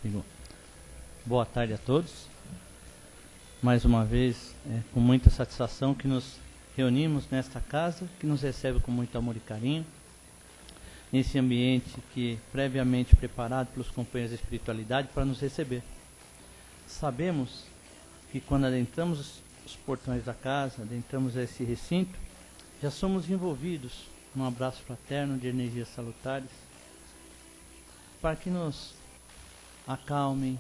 Digo, boa tarde a todos. Mais uma vez, com muita satisfação que nos reunimos nesta casa, que nos recebe com muito amor e carinho, nesse ambiente que previamente preparado pelos companheiros da espiritualidade para nos receber. Sabemos que quando adentramos os portões da casa, adentramos esse recinto, já somos envolvidos num abraço fraterno de energias salutares, para que nos acalmem,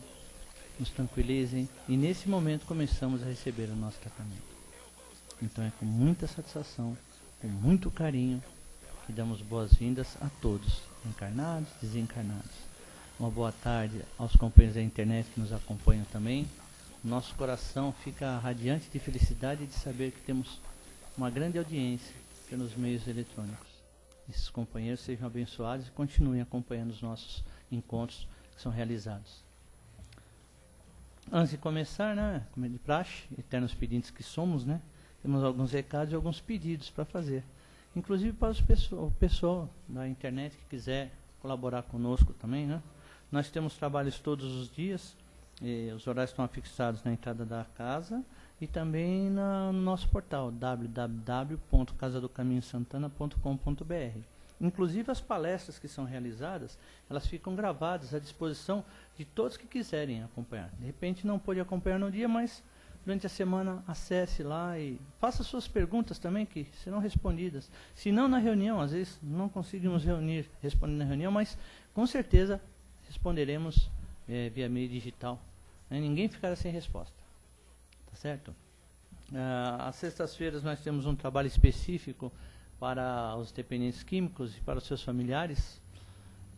nos tranquilizem, e nesse momento começamos a receber o nosso tratamento. Então é com muita satisfação, com muito carinho, que damos boas-vindas a todos, encarnados, desencarnados. Uma boa tarde aos companheiros da internet que nos acompanham também. Nosso coração fica radiante de felicidade de saber que temos uma grande audiência pelos meios eletrônicos. Esses companheiros sejam abençoados e continuem acompanhando os nossos encontros que são realizados. Antes de começar, né, como é de praxe, eternos pedintes que somos, né, temos alguns recados e alguns pedidos para fazer. Inclusive para o pessoal da internet que quiser colaborar conosco também, né. Nós temos trabalhos todos os dias, os horários estão afixados na entrada da casa e também no nosso portal www.casadocaminhosantana.com.br. Inclusive as palestras que são realizadas, elas ficam gravadas à disposição de todos que quiserem acompanhar. De repente não pôde acompanhar no dia, mas durante a semana acesse lá e faça suas perguntas também, que serão respondidas. Se não na reunião, às vezes não conseguimos responder na reunião, mas com certeza responderemos via meio digital. Ninguém ficará sem resposta. Tá certo? Às sextas-feiras nós temos um trabalho específico para os dependentes químicos e para os seus familiares.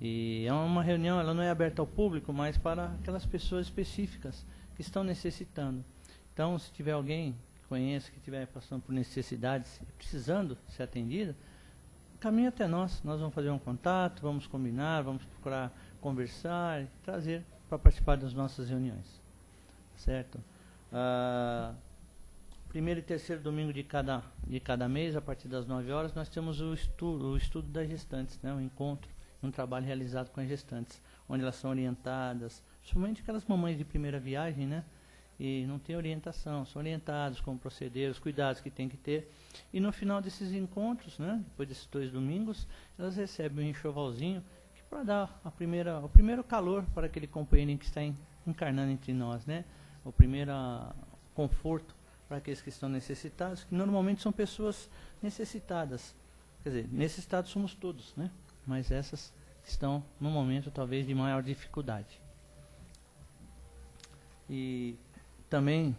E é uma reunião, ela não é aberta ao público, mas para aquelas pessoas específicas que estão necessitando. Então, se tiver alguém que conheça, que estiver passando por necessidades e precisando ser atendida, caminhe até nós. Nós vamos fazer um contato, vamos combinar, vamos procurar conversar e trazer para participar das nossas reuniões. Certo? Primeiro e terceiro domingo de cada mês, a partir das 9 horas, nós temos o estudo das gestantes, né? Um encontro, um trabalho realizado com as gestantes, onde elas são orientadas, principalmente aquelas mamães de primeira viagem, né? E não tem orientação, são orientados como proceder, os cuidados que tem que ter. E no final desses encontros, né? Depois desses 2 domingos, elas recebem um enxovalzinho que para dar o primeiro calor para aquele companheiro que está encarnando entre nós, né? O primeiro conforto para aqueles que estão necessitados, que normalmente são pessoas necessitadas. Quer dizer, necessitados somos todos, né? Mas essas estão num momento talvez de maior dificuldade. E também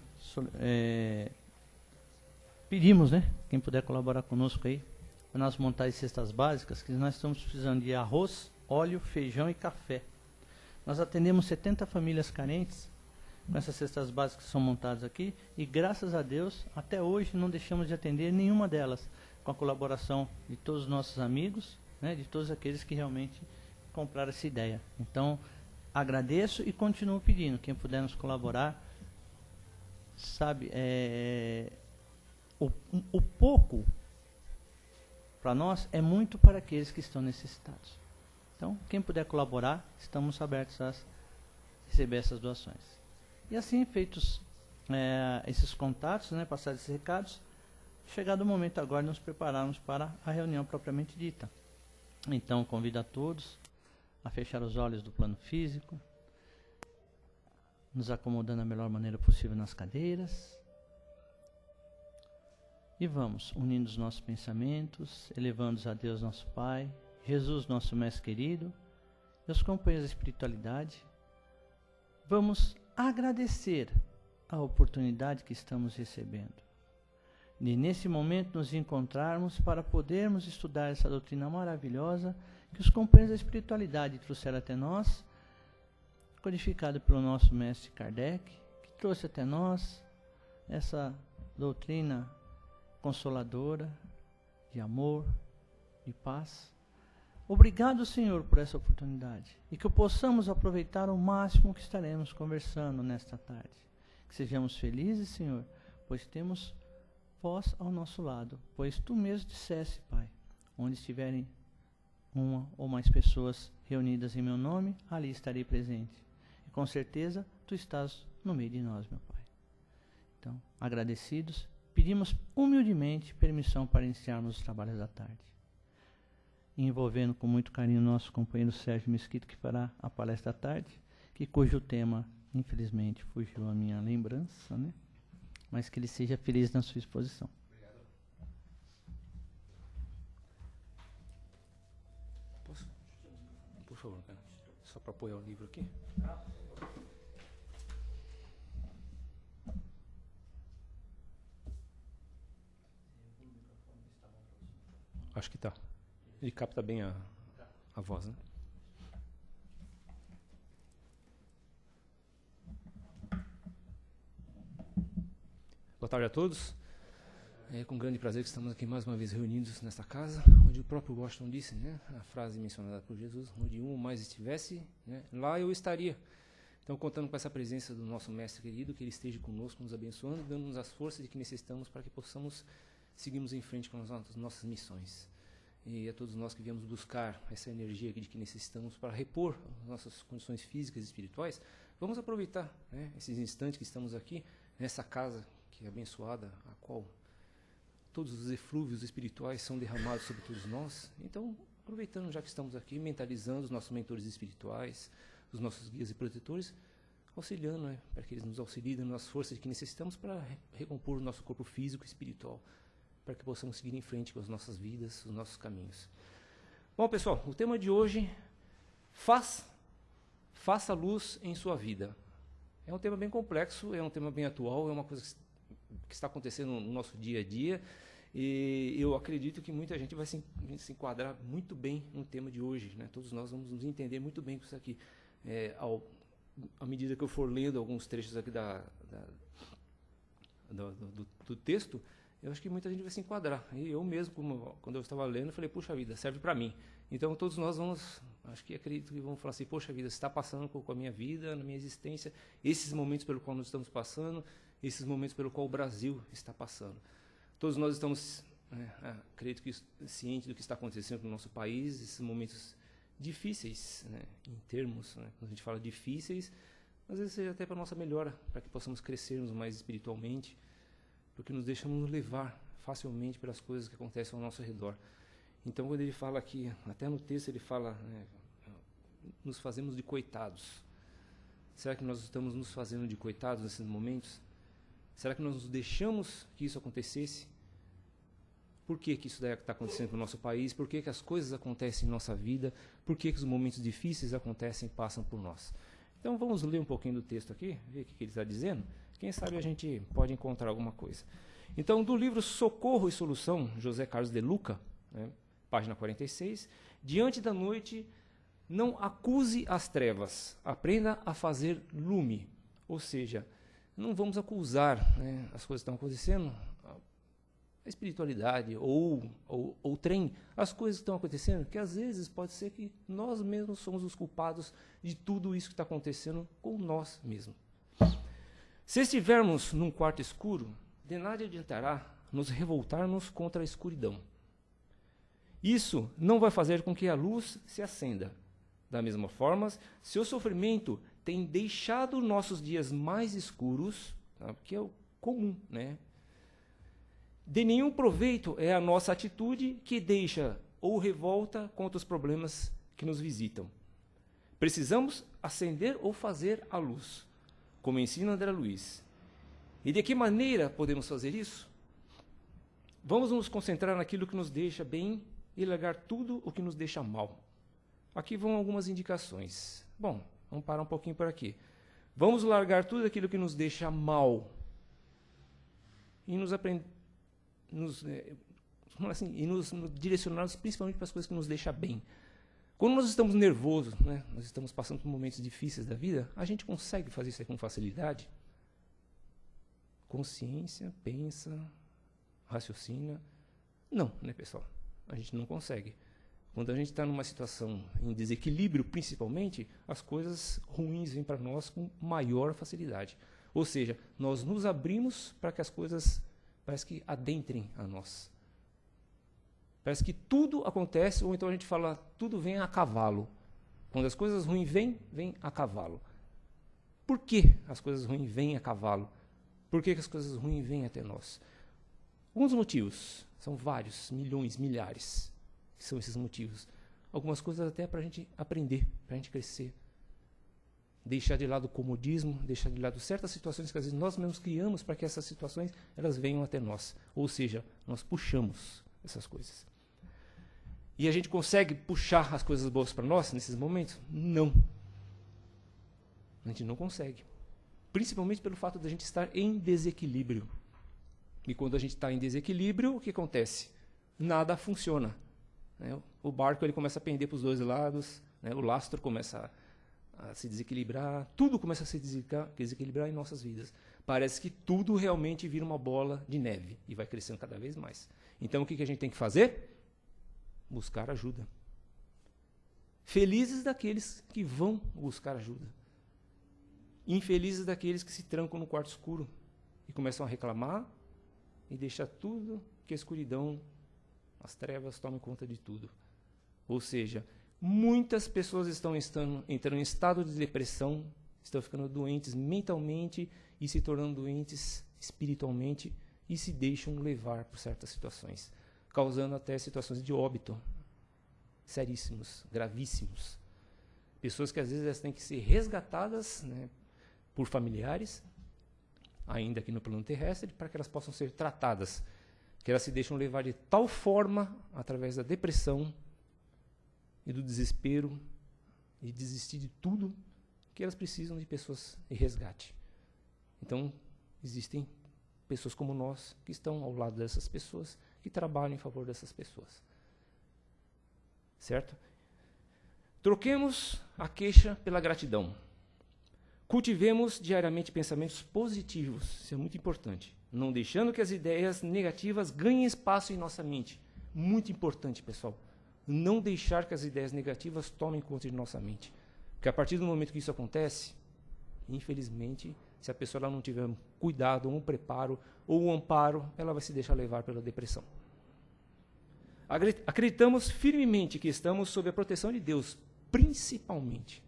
pedimos, né? Quem puder colaborar conosco aí, para nós montar as cestas básicas, que nós estamos precisando de arroz, óleo, feijão e café. Nós atendemos 70 famílias carentes com essas cestas básicas que são montadas aqui, e graças a Deus, até hoje não deixamos de atender nenhuma delas, com a colaboração de todos os nossos amigos, né, de todos aqueles que realmente compraram essa ideia. Então, agradeço e continuo pedindo, quem puder nos colaborar, sabe, o pouco para nós é muito para aqueles que estão necessitados. Então, quem puder colaborar, estamos abertos a receber essas doações. E assim, feitos esses contatos, né, passados esses recados, chegado o momento agora de nos prepararmos para a reunião propriamente dita. Então, convido a todos a fechar os olhos do plano físico, nos acomodando da melhor maneira possível nas cadeiras. E vamos, unindo os nossos pensamentos, elevando-os a Deus nosso Pai, Jesus nosso Mestre querido, e os companheiros da espiritualidade. Vamos agradecer a oportunidade que estamos recebendo de nesse momento nos encontrarmos para podermos estudar essa doutrina maravilhosa que os companheiros da espiritualidade trouxeram até nós, codificada pelo nosso mestre Kardec, que trouxe até nós essa doutrina consoladora, de amor, de paz. Obrigado, Senhor, por essa oportunidade, e que possamos aproveitar o máximo que estaremos conversando nesta tarde. Que sejamos felizes, Senhor, pois temos vós ao nosso lado, pois Tu mesmo disseste, Pai, onde estiverem uma ou mais pessoas reunidas em meu nome, ali estarei presente. com certeza tu estás no meio de nós, meu Pai. Então, agradecidos, pedimos humildemente permissão para iniciarmos os trabalhos da tarde, envolvendo com muito carinho nosso companheiro Sérgio Mesquita, que fará a palestra da tarde, cujo tema, infelizmente, fugiu à minha lembrança, né? Mas que ele seja feliz na sua exposição. Obrigado. Posso? Por favor, cara. Só para apoiar o livro aqui. Acho que tá. Ele capta bem a voz, né? Boa tarde a todos. É com grande prazer que estamos aqui mais uma vez reunidos nesta casa, onde o próprio Washington disse, né, a frase mencionada por Jesus, onde um ou mais estivesse, né, lá eu estaria. Então, contando com essa presença do nosso mestre querido, que ele esteja conosco, nos abençoando, dando-nos as forças de que necessitamos para que possamos seguirmos em frente com as nossas missões. E a todos nós que viemos buscar essa energia de que necessitamos para repor as nossas condições físicas e espirituais, vamos aproveitar, né, esses instantes que estamos aqui, nessa casa que é abençoada, a qual todos os eflúvios espirituais são derramados sobre todos nós. Então, aproveitando já que estamos aqui, mentalizando os nossos mentores espirituais, os nossos guias e protetores, auxiliando, né, para que eles nos auxiliem nas forças que necessitamos para recompor o nosso corpo físico e espiritual, para que possamos seguir em frente com as nossas vidas, os nossos caminhos. Bom, pessoal, o tema de hoje, faça luz em sua vida. É um tema bem complexo, é um tema bem atual, é uma coisa que está acontecendo no nosso dia a dia, e eu acredito que muita gente vai se enquadrar muito bem no tema de hoje, né? Todos nós vamos nos entender muito bem com isso aqui. À medida que eu for lendo alguns trechos aqui do texto, eu acho que muita gente vai se enquadrar. E eu mesmo, quando eu estava lendo, falei, puxa vida, serve para mim. Então todos nós acredito que vamos falar assim, poxa vida, está passando com a minha vida, na minha existência, esses momentos pelo qual nós estamos passando, esses momentos pelo qual o Brasil está passando. Todos nós estamos, acredito que cientes do que está acontecendo no nosso país, esses momentos difíceis, né, em termos, né, quando a gente fala difíceis, às vezes seja até para a nossa melhora, para que possamos crescermos mais espiritualmente, porque nos deixamos levar facilmente pelas coisas que acontecem ao nosso redor. Então, quando ele fala aqui, até no texto ele fala, né, nos fazemos de coitados. Será que nós estamos nos fazendo de coitados nesses momentos? Será que nós nos deixamos que isso acontecesse? Por que isso está acontecendo no nosso país? Por que as coisas acontecem em nossa vida? Por que os momentos difíceis acontecem e passam por nós? Então vamos ler um pouquinho do texto aqui, ver o que ele está dizendo. Quem sabe a gente pode encontrar alguma coisa. Então, do livro Socorro e Solução, José Carlos de Luca, né, página 46, diante da noite, não acuse as trevas, aprenda a fazer lume. Ou seja, não vamos acusar, né, as coisas que estão acontecendo, a espiritualidade ou o trem, as coisas que estão acontecendo, que às vezes pode ser que nós mesmos somos os culpados de tudo isso que está acontecendo com nós mesmos. Se estivermos num quarto escuro, de nada adiantará nos revoltarmos contra a escuridão. Isso não vai fazer com que a luz se acenda. Da mesma forma, se o sofrimento tem deixado nossos dias mais escuros, tá, que é o comum, né? De nenhum proveito é a nossa atitude que deixa ou revolta contra os problemas que nos visitam. Precisamos acender ou fazer a luz, como ensina André Luiz. E de que maneira podemos fazer isso? Vamos nos concentrar naquilo que nos deixa bem e largar tudo o que nos deixa mal. Aqui vão algumas indicações. Bom, vamos parar um pouquinho por aqui. Vamos largar tudo aquilo que nos deixa mal e nos direcionarmos principalmente para as coisas que nos deixam bem. Quando nós estamos nervosos, né, nós estamos passando por momentos difíceis da vida, a gente consegue fazer isso aí com facilidade? Consciência, pensa, raciocina. Não, né, pessoal? A gente não consegue. Quando a gente está numa situação em desequilíbrio, principalmente, as coisas ruins vêm para nós com maior facilidade. Ou seja, nós nos abrimos para que as coisas parece que adentrem a nós. Parece que tudo acontece, ou então a gente fala, tudo vem a cavalo. Quando as coisas ruins vêm a cavalo. Por que as coisas ruins vêm a cavalo? Por que as coisas ruins vêm até nós? Alguns motivos, são vários, milhões, milhares, que são esses motivos. Algumas coisas até para a gente aprender, para a gente crescer. Deixar de lado o comodismo, deixar de lado certas situações que às vezes nós mesmos criamos para que essas situações elas venham até nós. Ou seja, nós puxamos essas coisas. E a gente consegue puxar as coisas boas para nós nesses momentos? Não. A gente não consegue. Principalmente pelo fato de a gente estar em desequilíbrio. E quando a gente está em desequilíbrio, o que acontece? Nada funciona. Né? O barco ele começa a pender para os dois lados, né? O lastro começa a se desequilibrar, tudo começa a se desequilibrar em nossas vidas. Parece que tudo realmente vira uma bola de neve e vai crescendo cada vez mais. Então o que a gente tem que fazer? Buscar ajuda. Felizes daqueles que vão buscar ajuda. Infelizes daqueles que se trancam no quarto escuro e começam a reclamar e deixar tudo que a escuridão, as trevas tomem conta de tudo. Ou seja, muitas pessoas estão entrando em estado de depressão, estão ficando doentes mentalmente e se tornando doentes espiritualmente e se deixam levar por certas situações, causando até situações de óbito, seríssimos, gravíssimos. Pessoas que às vezes elas têm que ser resgatadas, né, por familiares, ainda aqui no plano terrestre, para que elas possam ser tratadas, que elas se deixam levar de tal forma, através da depressão e do desespero, e desistir de tudo, que elas precisam de pessoas de resgate. Então, existem pessoas como nós, que estão ao lado dessas pessoas, que trabalham em favor dessas pessoas. Certo? Troquemos a queixa pela gratidão. Cultivemos diariamente pensamentos positivos, isso é muito importante. Não deixando que as ideias negativas ganhem espaço em nossa mente. Muito importante, pessoal. Não deixar que as ideias negativas tomem conta de nossa mente. Porque a partir do momento que isso acontece, infelizmente, se a pessoa ela não tiver um cuidado, um preparo ou um amparo, ela vai se deixar levar pela depressão. Acreditamos firmemente que estamos sob a proteção de Deus, principalmente.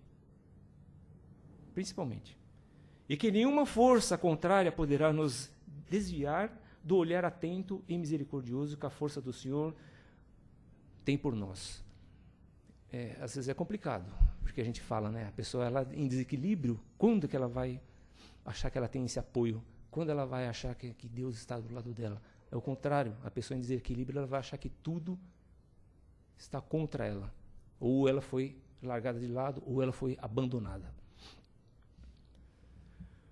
E que nenhuma força contrária poderá nos desviar do olhar atento e misericordioso que a força do Senhor tem por nós. Às vezes é complicado, porque a gente fala, né? A pessoa ela em desequilíbrio, quando que ela vai achar que ela tem esse apoio? Quando ela vai achar que Deus está do lado dela? É o contrário, a pessoa em desequilíbrio ela vai achar que tudo está contra ela. Ou ela foi largada de lado, ou ela foi abandonada.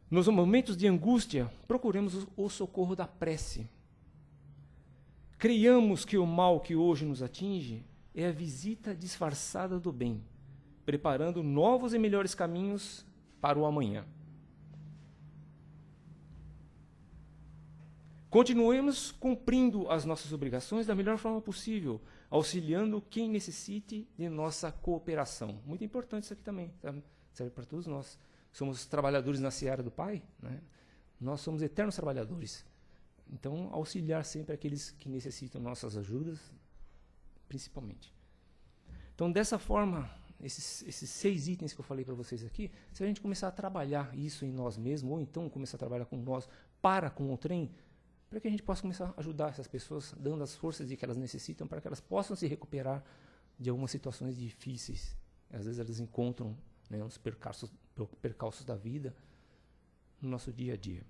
Nos momentos de angústia, procuremos o socorro da prece. Creiamos que o mal que hoje nos atinge é a visita disfarçada do bem, preparando novos e melhores caminhos para o amanhã. Continuemos cumprindo as nossas obrigações da melhor forma possível, auxiliando quem necessite de nossa cooperação. Muito importante isso aqui também, tá? Serve para todos nós. Somos trabalhadores na seara do Pai, né? Nós somos eternos trabalhadores. Então, auxiliar sempre aqueles que necessitam nossas ajudas, principalmente. Então, dessa forma, esses 6 itens que eu falei para vocês aqui, se a gente começar a trabalhar isso em nós mesmos, ou então começar a trabalhar com nós, com o trem, para que a gente possa começar a ajudar essas pessoas, dando as forças de que elas necessitam, para que elas possam se recuperar de algumas situações difíceis. Às vezes elas encontram, né, os percalços da vida no nosso dia a dia.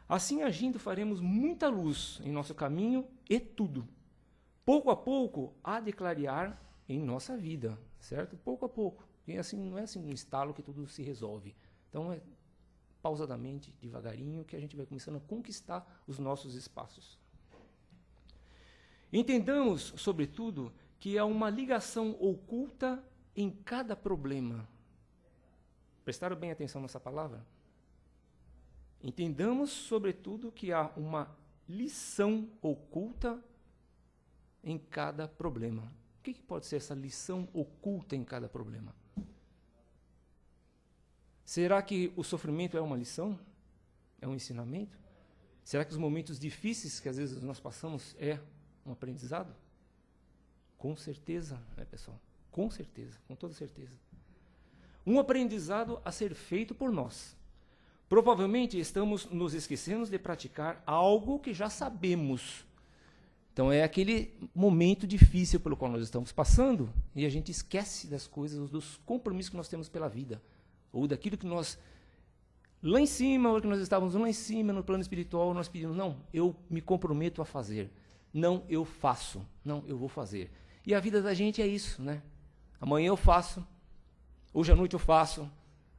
Assim agindo, faremos muita luz em nosso caminho e tudo. Pouco a pouco, há de clarear em nossa vida, certo? Pouco a pouco. E assim, não é assim um estalo que tudo se resolve. Então, é pausadamente, devagarinho, que a gente vai começando a conquistar os nossos espaços. Entendamos, sobretudo, que há uma ligação oculta em cada problema. Prestaram bem atenção nessa palavra? Entendamos, sobretudo, que há uma lição oculta em cada problema. O que pode ser essa lição oculta em cada problema? Será que o sofrimento é uma lição? É um ensinamento? Será que os momentos difíceis que às vezes nós passamos é um aprendizado? Com certeza, né, pessoal? Com certeza, com toda certeza. um aprendizado a ser feito por nós. Provavelmente estamos nos esquecendo de praticar algo que já sabemos. Então é aquele momento difícil pelo qual nós estamos passando e a gente esquece das coisas, dos compromissos que nós temos pela vida, ou daquilo que nós, lá em cima, ou que nós estávamos lá em cima no plano espiritual, nós pedimos, não, eu me comprometo a fazer, não, eu faço, não, eu vou fazer. E a vida da gente é isso, né? Amanhã eu faço, hoje à noite eu faço,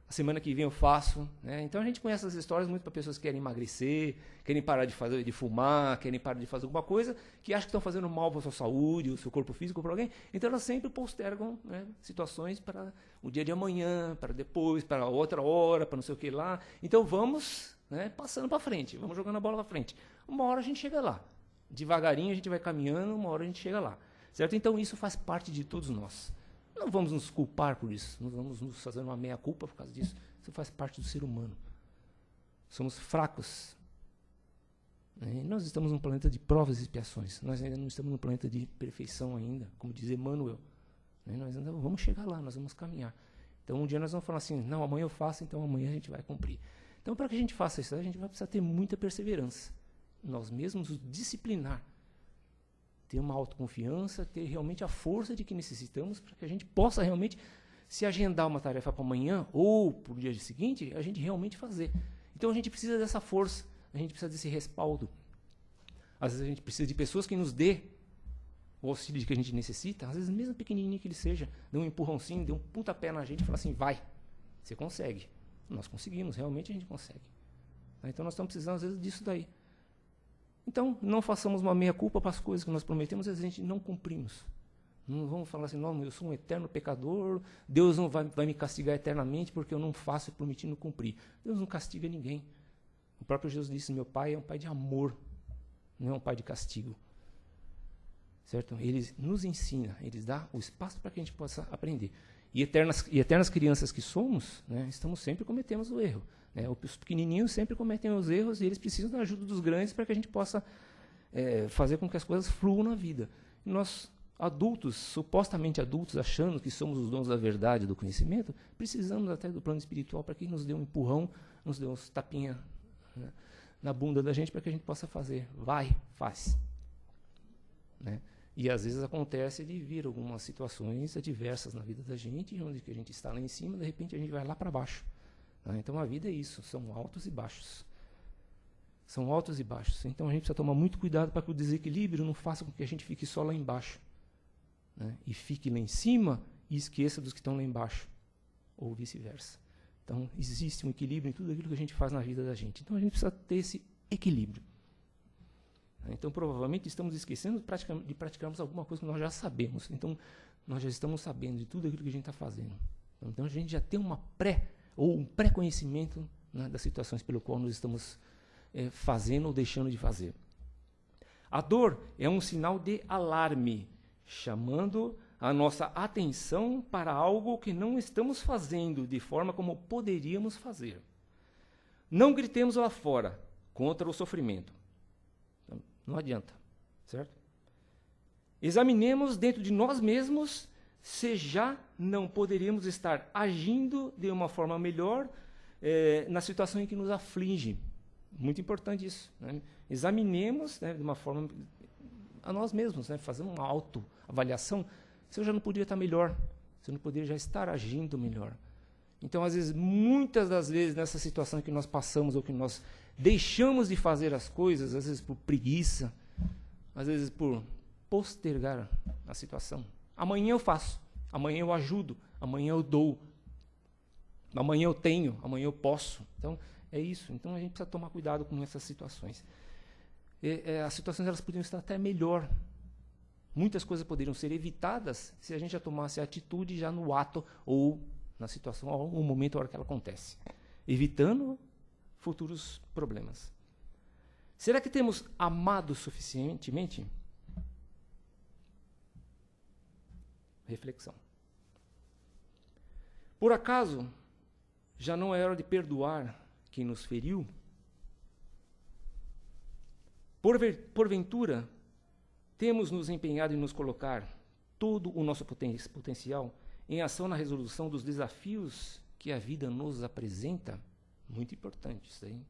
a semana que vem eu faço, né? Então a gente conhece essas histórias muito para pessoas que querem emagrecer, querem parar de fumar, querem parar de fazer alguma coisa, que acham que estão fazendo mal para a sua saúde, o seu corpo físico, para alguém. Então elas sempre postergam, né, situações para o dia de amanhã, para depois, para outra hora, para não sei o que lá. Então vamos, né, passando para frente, vamos jogando a bola para frente. Uma hora a gente chega lá. Devagarinho a gente vai caminhando, uma hora a gente chega lá. Certo? Então isso faz parte de todos nós. Não vamos nos culpar por isso, não vamos nos fazer uma meia-culpa por causa disso. Isso faz parte do ser humano. Somos fracos. E nós estamos num planeta de provas e expiações. Nós ainda não estamos num planeta de perfeição ainda, como diz Emmanuel. Nós ainda vamos chegar lá, nós vamos caminhar. Então um dia nós vamos falar assim, não, amanhã eu faço, então amanhã a gente vai cumprir. Então para que a gente faça isso, a gente vai precisar ter muita perseverança. Nós mesmos nos disciplinar. Ter uma autoconfiança, ter realmente a força de que necessitamos para que a gente possa realmente se agendar uma tarefa para amanhã ou para o dia seguinte, a gente realmente fazer. Então a gente precisa dessa força, a gente precisa desse respaldo. Às vezes a gente precisa de pessoas que nos dê o auxílio que a gente necessita, às vezes mesmo pequenininho que ele seja, dê um empurrãozinho, dê um pontapé na gente e fala assim, vai, você consegue. Nós conseguimos, realmente a gente consegue. Então nós estamos precisando às vezes disso daí. Então, não façamos uma meia-culpa para as coisas que nós prometemos e a gente não cumprimos. Não vamos falar assim, não, eu sou um eterno pecador, Deus não vai me castigar eternamente porque eu não faço e prometi não cumprir. Deus não castiga ninguém. O próprio Jesus disse, meu Pai é um Pai de amor, não é um Pai de castigo. Certo? Ele nos ensina, ele dá o espaço para que a gente possa aprender. E eternas crianças que somos, né, estamos sempre cometendo o erro. Né? Os pequenininhos sempre cometem os erros e eles precisam da ajuda dos grandes para que a gente possa fazer com que as coisas fluam na vida. E nós, adultos, supostamente adultos, achando que somos os donos da verdade, do conhecimento, precisamos até do plano espiritual para que nos dê um empurrão, nos dê uns tapinha, né, na bunda da gente para que a gente possa fazer. Vai, faz. Né? E às vezes acontece de vir algumas situações adversas na vida da gente, onde que a gente está lá em cima, de repente a gente vai lá para baixo. Então a vida é isso, são altos e baixos. São altos e baixos. Então a gente precisa tomar muito cuidado para que o desequilíbrio não faça com que a gente fique só lá embaixo. Né? E fique lá em cima e esqueça dos que estão lá embaixo. Ou vice-versa. Então existe um equilíbrio em tudo aquilo que a gente faz na vida da gente. Então a gente precisa ter esse equilíbrio. Então provavelmente estamos esquecendo de praticarmos alguma coisa que nós já sabemos. Então nós já estamos sabendo de tudo aquilo que a gente está fazendo. Então a gente já tem um pré-conhecimento, né, das situações pelo qual nós estamos fazendo ou deixando de fazer. A dor é um sinal de alarme, chamando a nossa atenção para algo que não estamos fazendo de forma como poderíamos fazer. Não gritemos lá fora contra o sofrimento. Não adianta, certo? Examinemos dentro de nós mesmos se já não poderíamos estar agindo de uma forma melhor na situação em que nos aflige. Muito importante isso. Né? Examinemos, né, de uma forma a nós mesmos, né, fazendo uma autoavaliação, se eu já não poderia estar melhor, se eu não poderia já estar agindo melhor. Então, às vezes, muitas das vezes, nessa situação que nós passamos ou que nós deixamos de fazer as coisas, às vezes por preguiça, às vezes por postergar a situação. Amanhã eu faço, amanhã eu ajudo, amanhã eu dou, amanhã eu tenho, amanhã eu posso. Então, é isso. Então, a gente precisa tomar cuidado com essas situações. As situações elas poderiam estar até melhor. Muitas coisas poderiam ser evitadas se a gente já tomasse a atitude já no ato ou na situação, ou no momento, a hora que ela acontece. Evitando futuros problemas. Será que temos amado suficientemente? Reflexão. Por acaso, já não é hora de perdoar quem nos feriu? Porventura, temos nos empenhado em nos colocar todo o nosso potencial em ação na resolução dos desafios que a vida nos apresenta? Muito importante isso aí.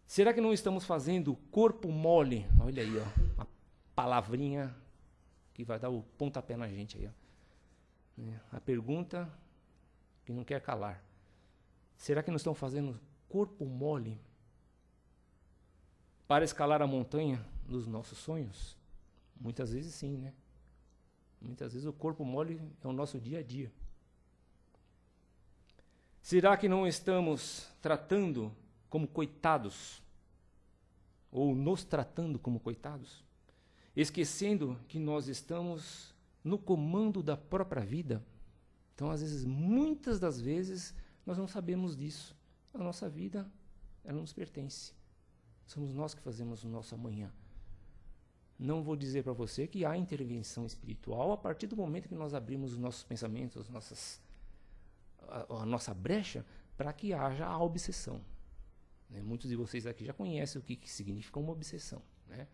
Será que não estamos fazendo corpo mole? Olha aí, ó, a palavrinha que vai dar o pontapé na gente aí, ó. A pergunta que não quer calar. Será que não estão fazendo corpo mole para escalar a montanha dos nossos sonhos? Muitas vezes sim, né? Muitas vezes o corpo mole é o nosso dia a dia. Será que não estamos tratando como coitados? Ou nos tratando como coitados? Esquecendo que nós estamos no comando da própria vida. Então, às vezes, muitas das vezes, nós não sabemos disso. A nossa vida, ela nos pertence. Somos nós que fazemos o nosso amanhã. Não vou dizer para você que há intervenção espiritual a partir do momento que nós abrimos os nossos pensamentos, a nossa brecha, para que haja a obsessão. Muitos de vocês aqui já conhecem o que significa uma obsessão, né?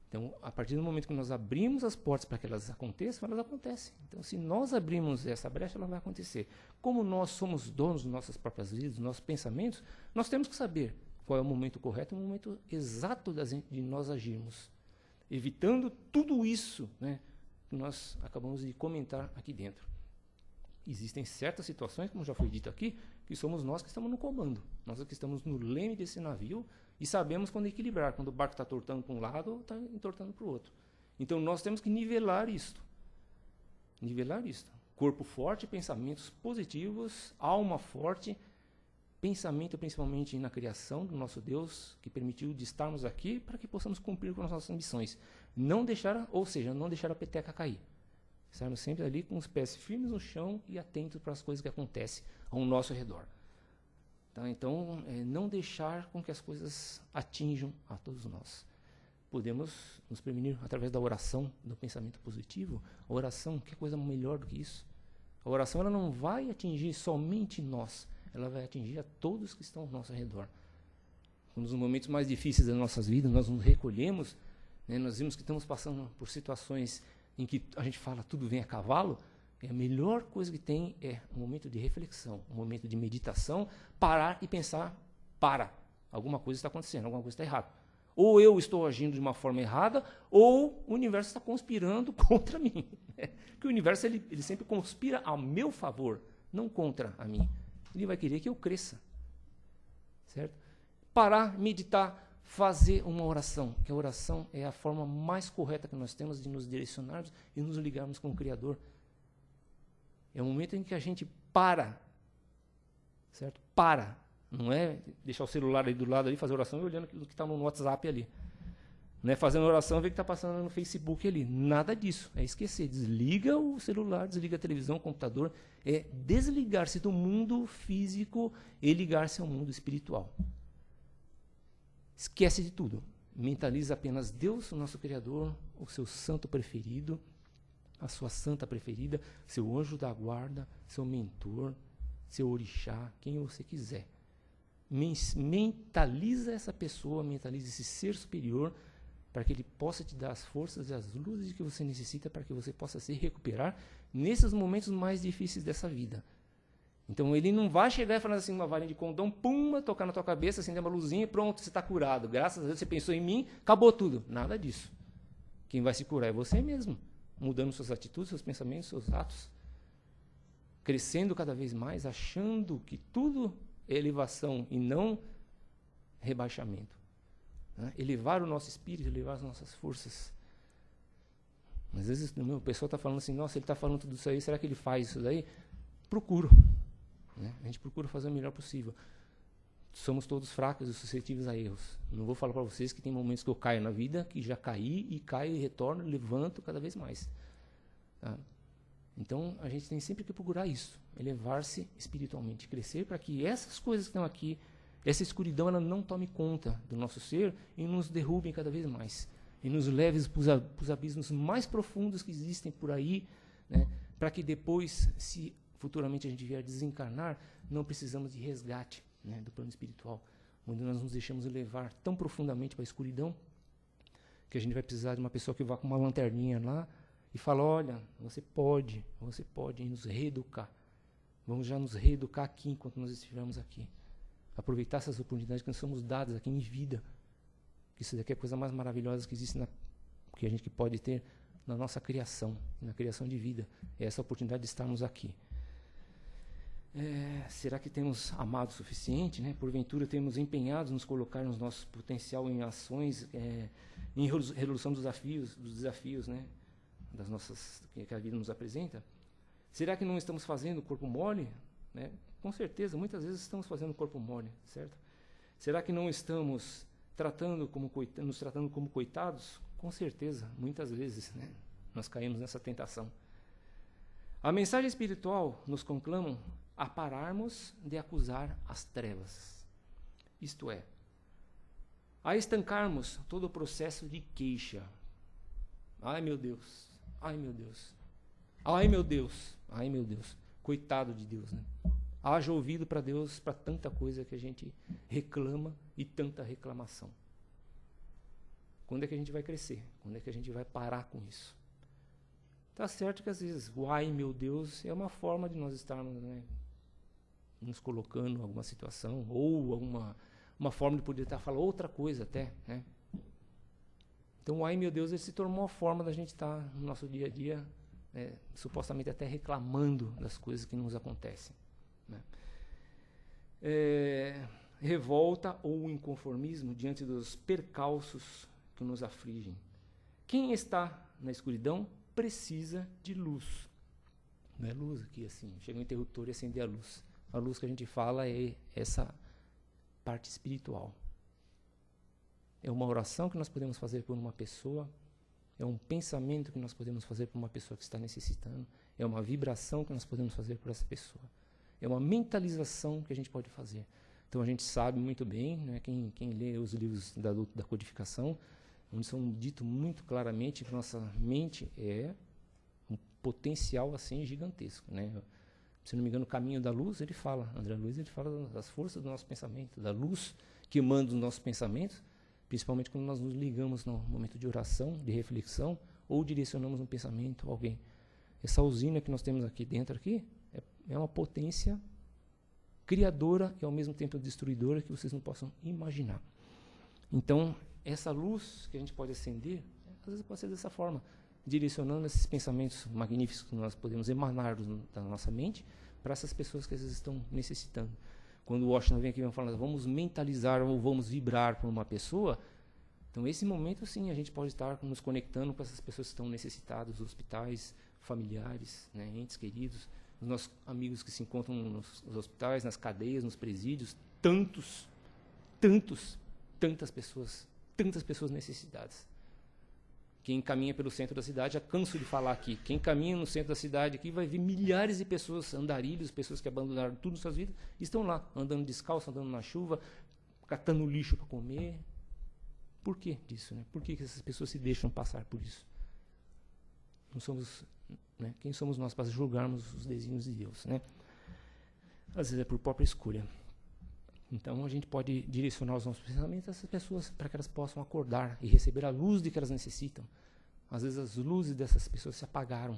Então, a partir do momento que nós abrimos as portas para que elas aconteçam, elas acontecem. Então, se nós abrimos essa brecha, ela vai acontecer. Como nós somos donos das nossas próprias vidas, dos nossos pensamentos, nós temos que saber qual é o momento correto, o momento exato de nós agirmos, evitando tudo isso, né, que nós acabamos de comentar aqui dentro. Existem certas situações, como já foi dito aqui, que somos nós que estamos no comando, nós que estamos no leme desse navio e sabemos quando equilibrar, quando o barco está tortando para um lado ou está entortando para o outro. Então nós temos que nivelar isto. Nivelar isto. Corpo forte, pensamentos positivos, alma forte, pensamento principalmente na criação do nosso Deus, que permitiu de estarmos aqui para que possamos cumprir com as nossas missões. Não deixar, ou seja, não deixar a peteca cair. Estarmos sempre ali com os pés firmes no chão e atentos para as coisas que acontecem ao nosso redor. Tá? Então, não deixar com que as coisas atinjam a todos nós. Podemos nos prevenir através da oração, do pensamento positivo. A oração, que coisa melhor do que isso? A oração ela não vai atingir somente nós, ela vai atingir a todos que estão ao nosso redor. Nos momentos mais difíceis das nossas vidas, nós nos recolhemos, né, nós vimos que estamos passando por situações em que a gente fala tudo vem a cavalo. A melhor coisa que tem é um momento de reflexão, um momento de meditação, parar e pensar, alguma coisa está acontecendo, alguma coisa está errada. Ou eu estou agindo de uma forma errada, ou o universo está conspirando contra mim. Porque o universo ele sempre conspira a meu favor, não contra a mim. Ele vai querer que eu cresça. Certo? Parar, meditar, fazer uma oração, que a oração é a forma mais correta que nós temos de nos direcionarmos e nos ligarmos com o Criador. É o momento em que a gente para, certo? Para. Não é deixar o celular ali do lado ali, fazer oração e olhando aquilo que está no WhatsApp ali. Não é fazendo oração e ver o que está passando no Facebook ali. Nada disso. É esquecer. Desliga o celular, desliga a televisão, o computador. É desligar-se do mundo físico e ligar-se ao mundo espiritual. Esquece de tudo. Mentaliza apenas Deus, o nosso Criador, o seu santo preferido, a sua santa preferida, seu anjo da guarda, seu mentor, seu orixá, quem você quiser. Mentaliza essa pessoa, mentaliza esse ser superior, para que ele possa te dar as forças e as luzes que você necessita para que você possa se recuperar nesses momentos mais difíceis dessa vida. Então ele não vai chegar e falar assim, uma varinha de condão, pum, tocar na tua cabeça, acender uma luzinha e pronto, você está curado. Graças a Deus você pensou em mim, acabou tudo. Nada disso. Quem vai se curar é você mesmo, mudando suas atitudes, seus pensamentos, seus atos. Crescendo cada vez mais, achando que tudo é elevação e não rebaixamento. Né? Elevar o nosso espírito, elevar as nossas forças. Às vezes o pessoal está falando assim, nossa, ele está falando tudo isso aí, será que ele faz isso daí? Procuro. Né? A gente procura fazer o melhor possível. Somos todos fracos e suscetíveis a erros. Não vou falar para vocês que tem momentos que eu caio na vida, que já caí e caio e retorno, levanto cada vez mais. Tá? Então, a gente tem sempre que procurar isso, elevar-se espiritualmente, crescer para que essas coisas que estão aqui, essa escuridão, ela não tome conta do nosso ser e nos derrubem cada vez mais. E nos leve para os abismos mais profundos que existem por aí, né, para que depois, se futuramente a gente vier desencarnar, não precisamos de resgate, né, do plano espiritual, onde nós nos deixamos levar tão profundamente para a escuridão, que a gente vai precisar de uma pessoa que vá com uma lanterninha lá e fala, olha, você pode nos reeducar. Vamos já nos reeducar aqui enquanto nós estivermos aqui. Aproveitar essas oportunidades que nos somos dadas aqui em vida. Isso daqui é a coisa mais maravilhosa que existe, que a gente pode ter na nossa criação, na criação de vida. É essa oportunidade de estarmos aqui. Será que temos amado o suficiente, né? Porventura temos empenhados nos colocar no nosso potencial em ações, em resolução dos desafios, né? Das nossas, que a vida nos apresenta? Será que não estamos fazendo corpo mole? Né? Com certeza, muitas vezes estamos fazendo corpo mole, certo? Será que não estamos nos tratando como coitados? Com certeza, muitas vezes, né? Nós caímos nessa tentação. A mensagem espiritual nos conclama a pararmos de acusar as trevas. Isto é, a estancarmos todo o processo de queixa. Ai, meu Deus. Ai, meu Deus. Ai, meu Deus. Ai, meu Deus. Coitado de Deus, né? Haja ouvido para Deus para tanta coisa que a gente reclama e tanta reclamação. Quando é que a gente vai crescer? Quando é que a gente vai parar com isso? Tá certo que às vezes o ai, meu Deus é uma forma de nós estarmos, né, nos colocando em alguma situação ou uma forma de poder estar falando outra coisa até, né? Então o ai, meu Deus, ele se tornou uma forma da gente estar no nosso dia a dia, supostamente até reclamando das coisas que nos acontecem, né? Revolta ou inconformismo diante dos percalços que nos afligem. Quem está na escuridão precisa de luz. Não é luz aqui assim, chega um interruptor e acender a luz. A luz que a gente fala é essa parte espiritual. É uma oração que nós podemos fazer por uma pessoa, é um pensamento que nós podemos fazer por uma pessoa que está necessitando, é uma vibração que nós podemos fazer por essa pessoa. É uma mentalização que a gente pode fazer. Então a gente sabe muito bem, né, quem lê os livros da codificação, onde são dito muito claramente que nossa mente é um potencial assim gigantesco, né? Se não me engano, o caminho da luz, André Luiz, ele fala das forças do nosso pensamento, da luz que manda os nossos pensamentos, principalmente quando nós nos ligamos no momento de oração, de reflexão, ou direcionamos um pensamento a alguém. Essa usina que nós temos aqui dentro é uma potência criadora e ao mesmo tempo destruidora que vocês não possam imaginar. Então, essa luz que a gente pode acender, às vezes pode ser dessa forma, direcionando esses pensamentos magníficos que nós podemos emanar da nossa mente para essas pessoas que às vezes estão necessitando. Quando o Washington vem aqui e fala, vamos mentalizar ou vamos vibrar por uma pessoa, então esse momento sim a gente pode estar nos conectando com essas pessoas que estão necessitadas, hospitais, familiares, né, entes queridos, os nossos amigos que se encontram nos hospitais, nas cadeias, nos presídios, tantas pessoas necessitadas. Quem caminha pelo centro da cidade, já canso de falar aqui, quem caminha no centro da cidade aqui vai ver milhares de pessoas, andarilhos, pessoas que abandonaram tudo em suas vidas, estão lá, andando descalço, andando na chuva, catando lixo para comer. Por que disso, né? Por que essas pessoas se deixam passar por isso? Não somos, né? Quem somos nós para julgarmos os desígnios de Deus, né? Às vezes é por própria escolha. Então a gente pode direcionar os nossos pensamentos a essas pessoas para que elas possam acordar e receber a luz de que elas necessitam. Às vezes as luzes dessas pessoas se apagaram,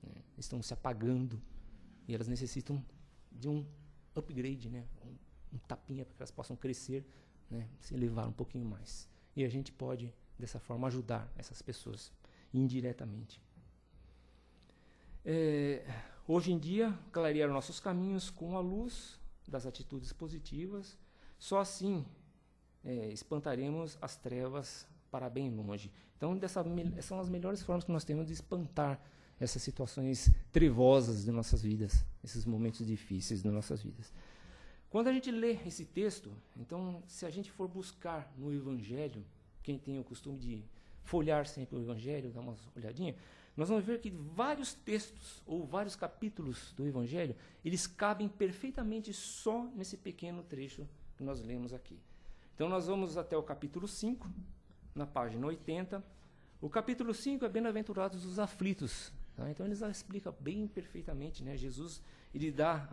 né? Estão se apagando e elas necessitam de um upgrade, né? Um tapinha para que elas possam crescer, né? Se elevar um pouquinho mais. E a gente pode dessa forma ajudar essas pessoas indiretamente. Hoje em dia clarear nossos caminhos com a luz das atitudes positivas, só assim espantaremos as trevas para bem longe. Então, essas são as melhores formas que nós temos de espantar essas situações trevosas de nossas vidas, esses momentos difíceis de nossas vidas. Quando a gente lê esse texto, então, se a gente for buscar no Evangelho, quem tem o costume de folhear sempre o Evangelho, dar uma olhadinha, nós vamos ver que vários textos ou vários capítulos do Evangelho, eles cabem perfeitamente só nesse pequeno trecho que nós lemos aqui. Então nós vamos até o capítulo 5, na página 80. O capítulo 5 é Bem-aventurados os aflitos. Tá? Então ele já explica bem perfeitamente, né? Jesus, ele dá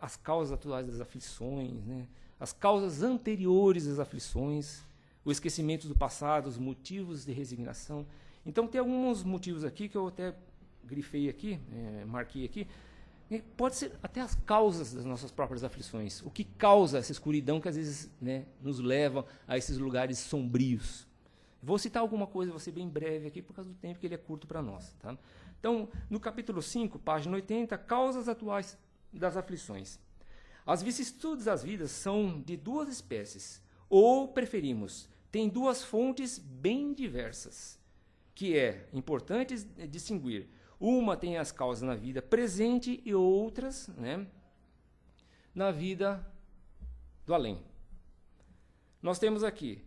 as causas atuais das aflições, né? As causas anteriores às aflições, o esquecimento do passado, os motivos de resignação. Então, tem alguns motivos aqui que eu até grifei aqui, marquei aqui. Pode ser até as causas das nossas próprias aflições. O que causa essa escuridão que às vezes, né, nos leva a esses lugares sombrios. Vou citar alguma coisa, vou ser bem breve aqui, por causa do tempo que ele é curto para nós. Tá? Então, no capítulo 5, página 80, causas atuais das aflições. As vicissitudes das vidas são de duas espécies, ou preferimos, têm duas fontes bem diversas, que é importante distinguir. Uma tem as causas na vida presente e outras, né, na vida do além. Nós temos aqui,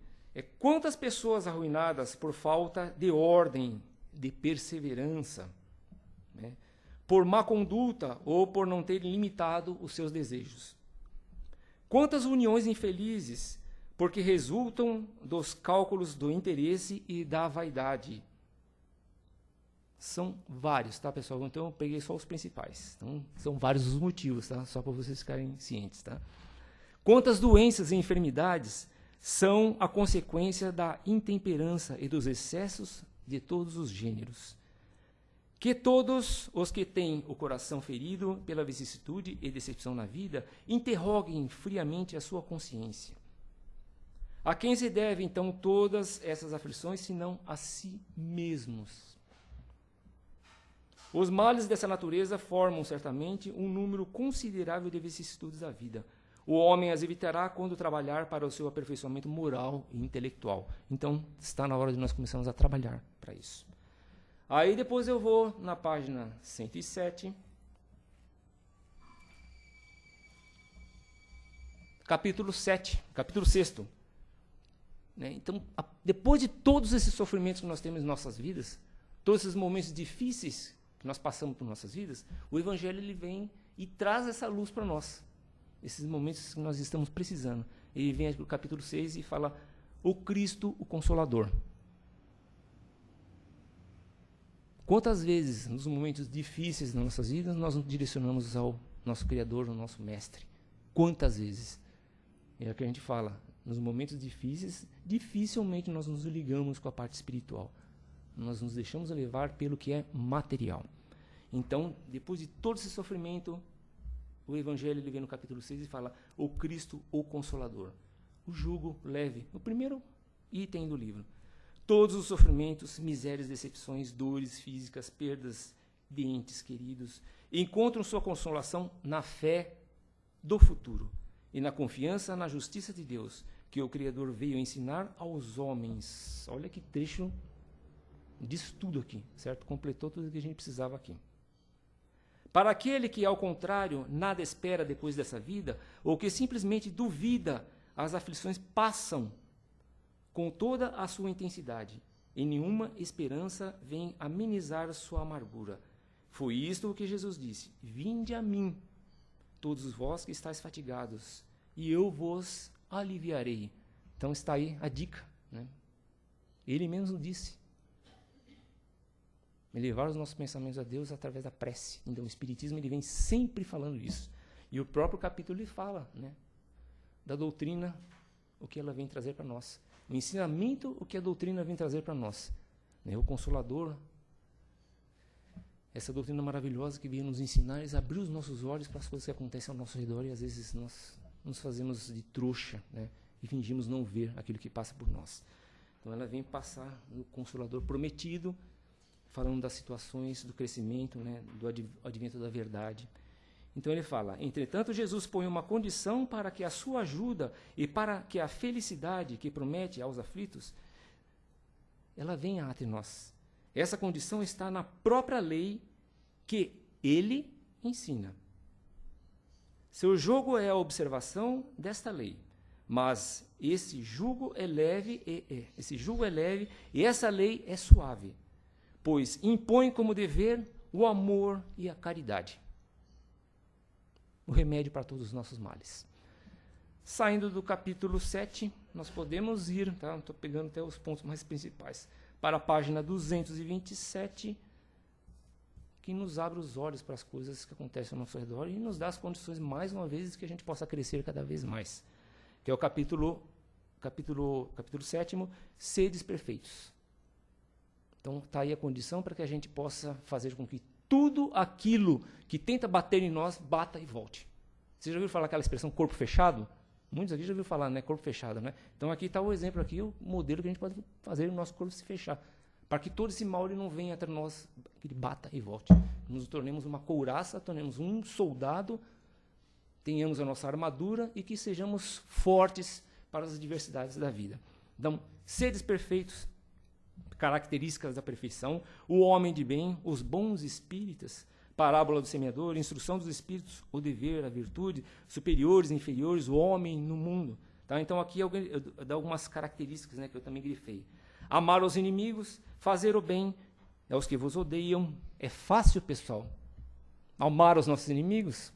quantas pessoas arruinadas por falta de ordem, de perseverança, né, por má conduta ou por não terem limitado os seus desejos. Quantas uniões infelizes porque resultam dos cálculos do interesse e da vaidade. São vários, tá, pessoal? Então, eu peguei só os principais. Então, são vários os motivos, tá? Só para vocês ficarem cientes, tá? Quantas doenças e enfermidades são a consequência da intemperança e dos excessos de todos os gêneros. Que todos os que têm o coração ferido pela vicissitude e decepção na vida, interroguem friamente a sua consciência. A quem se deve, então, todas essas aflições, senão a si mesmos? Os males dessa natureza formam, certamente, um número considerável de vicissitudes da vida. O homem as evitará quando trabalhar para o seu aperfeiçoamento moral e intelectual. Então, está na hora de nós começarmos a trabalhar para isso. Aí, depois eu vou na página 107. Capítulo 7, capítulo 6. Né? Então, depois de todos esses sofrimentos que nós temos em nossas vidas, todos esses momentos difíceis que nós passamos por nossas vidas, o Evangelho ele vem e traz essa luz para nós. Esses momentos que nós estamos precisando. Ele vem aqui no capítulo 6 e fala, o Cristo, o Consolador. Quantas vezes, nos momentos difíceis das nossas vidas, nós nos direcionamos ao nosso Criador, ao nosso Mestre? Quantas vezes? É o que a gente fala. Nos momentos difíceis, dificilmente nós nos ligamos com a parte espiritual. Nós nos deixamos levar pelo que é material. Então, depois de todo esse sofrimento, o Evangelho ele vem no capítulo 6 e fala, o Cristo, o Consolador. O jugo leve, o primeiro item do livro. Todos os sofrimentos, misérias, decepções, dores físicas, perdas de entes queridos, encontram sua consolação na fé do futuro e na confiança na justiça de Deus, que o Criador veio ensinar aos homens. Olha que trecho disso tudo aqui, certo? Completou tudo o que a gente precisava aqui. Para aquele que, ao contrário, nada espera depois dessa vida, ou que simplesmente duvida, as aflições passam com toda a sua intensidade, e nenhuma esperança vem amenizar sua amargura. Foi isto o que Jesus disse, vinde a mim, todos vós que estáis fatigados, e eu vos aliviarei. Então está aí a dica, né? Ele mesmo disse. Elevar os nossos pensamentos a Deus através da prece. Então o Espiritismo ele vem sempre falando isso. E o próprio capítulo ele fala, né, da doutrina, o que ela vem trazer para nós. O ensinamento, o que a doutrina vem trazer para nós. Né, o Consolador, essa doutrina maravilhosa que vem nos ensinar, é abrir os nossos olhos para as coisas que acontecem ao nosso redor e às vezes nós nos fazemos de trouxa, né, e fingimos não ver aquilo que passa por nós. Então ela vem passar o Consolador prometido, falando das situações do crescimento, né, do advento da verdade. Então ele fala, entretanto Jesus põe uma condição para que a sua ajuda e para que a felicidade que promete aos aflitos, ela venha até nós. Essa condição está na própria lei que ele ensina. Seu jugo é a observação desta lei, mas esse jugo é leve e essa lei é suave, pois impõe como dever o amor e a caridade. O remédio para todos os nossos males. Saindo do capítulo 7, nós podemos ir, tá? Estou pegando até os pontos mais principais, para a página 227, que nos abre os olhos para as coisas que acontecem ao nosso redor e nos dá as condições, mais uma vez, que a gente possa crescer cada vez mais. Que é o capítulo 7, sedes perfeitos, Então, está aí a condição para que a gente possa fazer com que tudo aquilo que tenta bater em nós, bata e volte. Você já ouviu falar aquela expressão corpo fechado? Muitos aqui já ouviram falar, né? Corpo fechado, né? Então, aqui está o exemplo, aqui, o modelo que a gente pode fazer o nosso corpo se fechar. Para que todo esse mal ele não venha até nós, que ele bata e volte. Nos tornemos uma couraça, tornemos um soldado, tenhamos a nossa armadura e que sejamos fortes para as adversidades da vida. Então, seres perfeitos, características da perfeição, o homem de bem, os bons espíritas, parábola do semeador, instrução dos espíritos, o dever, a virtude, superiores, inferiores, o homem no mundo. Tá? Então, aqui eu dou algumas características, né, que eu também grifei. Amar os inimigos, fazer o bem aos que vos odeiam. É fácil, pessoal, amar os nossos inimigos?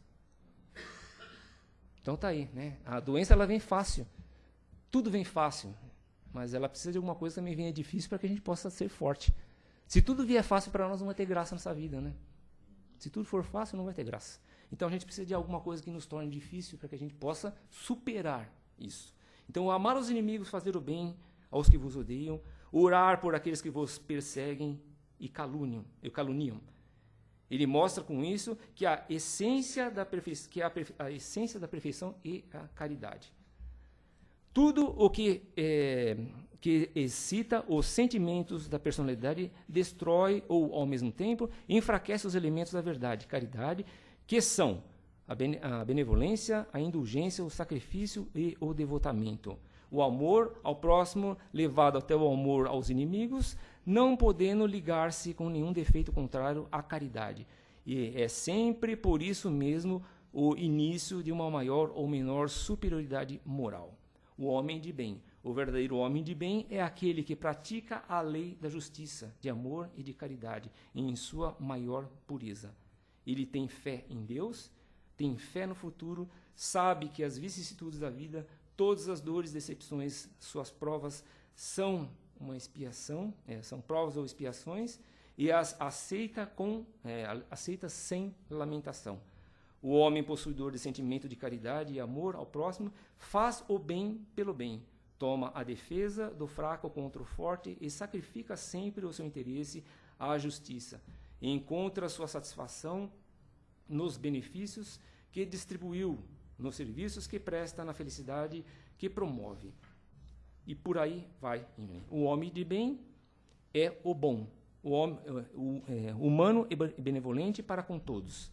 Então tá aí, né? A doença ela vem fácil. Tudo vem fácil, mas ela precisa de alguma coisa que também venha difícil para que a gente possa ser forte. Se tudo vier fácil para nós, não vai ter graça nessa vida, né? Se tudo for fácil, não vai ter graça. Então a gente precisa de alguma coisa que nos torne difícil para que a gente possa superar isso. Então, amar os inimigos, fazer o bem aos que vos odeiam, orar por aqueles que vos perseguem e caluniam. Ele mostra com isso que a essência da perfeição é a caridade. Tudo o que excita os sentimentos da personalidade destrói ou, ao mesmo tempo, enfraquece os elementos da verdade, caridade, que são a benevolência, a indulgência, o sacrifício e o devotamento. O amor ao próximo, levado até o amor aos inimigos, não podendo ligar-se com nenhum defeito contrário à caridade. E é sempre por isso mesmo o início de uma maior ou menor superioridade moral. O homem de bem. O verdadeiro homem de bem é aquele que pratica a lei da justiça, de amor e de caridade, em sua maior pureza. Ele tem fé em Deus, tem fé no futuro, sabe que as vicissitudes da vida, todas as dores, decepções, suas provas são uma expiação, são provas ou expiações, e as aceita sem lamentação. O homem possuidor de sentimento de caridade e amor ao próximo faz o bem pelo bem, toma a defesa do fraco contra o forte e sacrifica sempre o seu interesse à justiça. E encontra sua satisfação nos benefícios que distribuiu, nos serviços que presta, na felicidade que promove. E por aí vai. O homem de bem é o bom, o homem, humano e benevolente para com todos.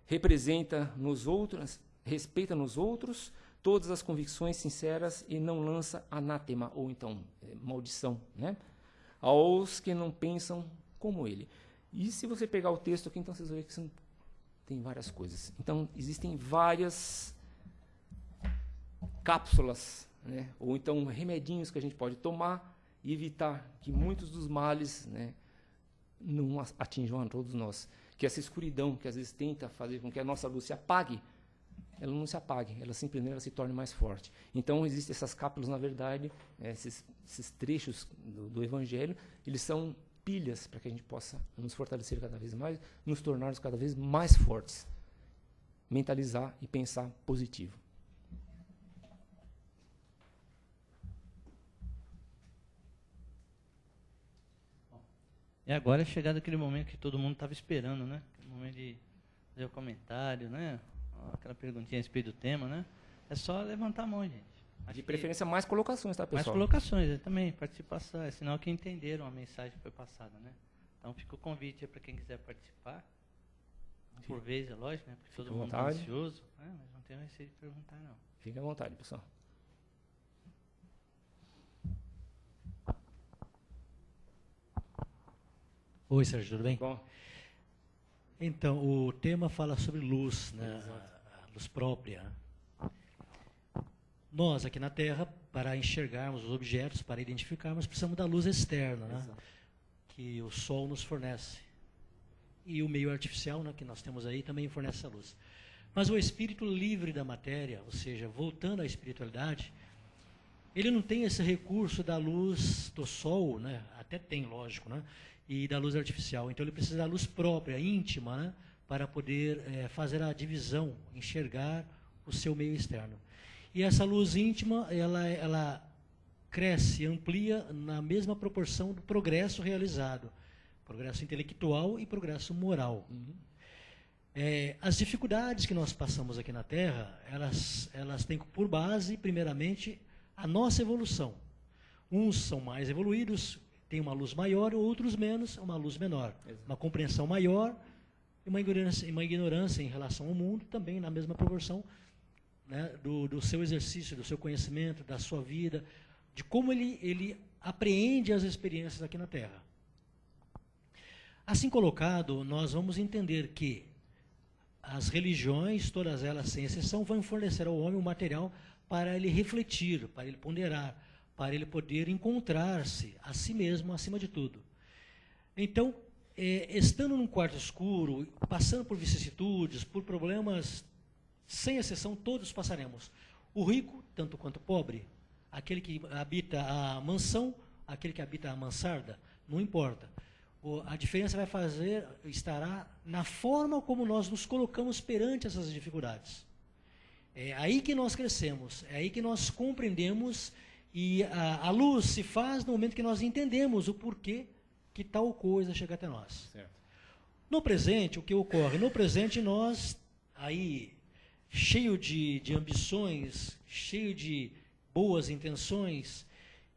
Respeita nos outros todas as convicções sinceras e não lança anátema, ou então maldição, né, aos que não pensam como ele. E se você pegar o texto aqui, então vocês vão ver que tem várias coisas. Então, existem várias cápsulas, né, ou então remedinhos que a gente pode tomar e evitar que muitos dos males, né, não atinjam a todos nós. Que essa escuridão que às vezes tenta fazer com que a nossa luz se apague, ela não se apague, ela simplesmente se torne mais forte. Então, existem essas cápsulas, na verdade, esses trechos do Evangelho, eles são pilhas para que a gente possa nos fortalecer cada vez mais, nos tornarmos cada vez mais fortes, mentalizar e pensar positivo. E agora é chegado aquele momento que todo mundo estava esperando, né? Aquele momento de fazer o comentário, né? Aquela perguntinha a respeito do tema, né? É só levantar a mão, gente. De preferência, mais colocações, tá, pessoal? Mais colocações, também, participação. É sinal que entenderam a mensagem que foi passada, né? Então fica o convite para quem quiser participar. Por vez, é lógico, né? Porque todo mundo é ansioso. Mas não tem receio de perguntar, não. Fique à vontade, pessoal. Oi, Sérgio, tudo bem? Bom. Então, o tema fala sobre luz, né? A luz própria. Nós, aqui na Terra, para enxergarmos os objetos, para identificarmos, precisamos da luz externa, né? Que o Sol nos fornece. E o meio artificial, né, que nós temos aí, também fornece essa luz. Mas o espírito livre da matéria, ou seja, voltando à espiritualidade, ele não tem esse recurso da luz do Sol, né? Até tem, lógico, né? E da luz artificial. Então ele precisa da luz própria, íntima, né, para poder fazer a divisão, enxergar o seu meio externo. E essa luz íntima, ela cresce, amplia na mesma proporção do progresso realizado. Progresso intelectual e progresso moral. As dificuldades que nós passamos aqui na Terra, elas têm por base, primeiramente, a nossa evolução. Uns são mais evoluídos, têm uma luz maior, outros menos, uma luz menor. Exato. Uma compreensão maior e uma ignorância em relação ao mundo, também na mesma proporção, né, do seu exercício, do seu conhecimento, da sua vida, de como ele apreende as experiências aqui na Terra. Assim colocado, nós vamos entender que as religiões, todas elas sem exceção, vão fornecer ao homem o material para ele refletir, para ele ponderar, para ele poder encontrar-se a si mesmo, acima de tudo. Então, estando num quarto escuro, passando por vicissitudes, por problemas, sem exceção, todos passaremos. O rico, tanto quanto o pobre, aquele que habita a mansão, aquele que habita a mansarda, não importa. A diferença estará na forma como nós nos colocamos perante essas dificuldades. É aí que nós crescemos, é aí que nós compreendemos, e a luz se faz no momento que nós entendemos o porquê que tal coisa chega até nós. Certo. No presente, o que ocorre? No presente, nós, aí, cheio de ambições, cheio de boas intenções,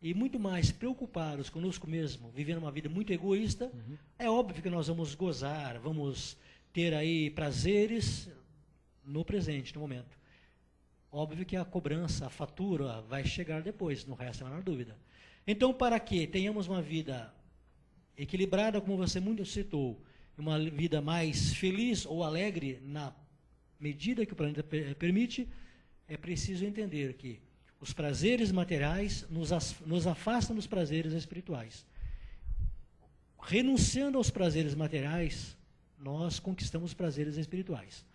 e muito mais preocupados conosco mesmo, vivendo uma vida muito egoísta, é óbvio que nós vamos gozar, vamos ter aí prazeres no presente, no momento. Óbvio que a cobrança, a fatura vai chegar depois, não resta a menor dúvida. Então, para que tenhamos uma vida equilibrada, como você muito citou, uma vida mais feliz ou alegre na medida que o planeta permite, é preciso entender que os prazeres materiais nos afastam dos prazeres espirituais. Renunciando aos prazeres materiais, nós conquistamos os prazeres espirituais.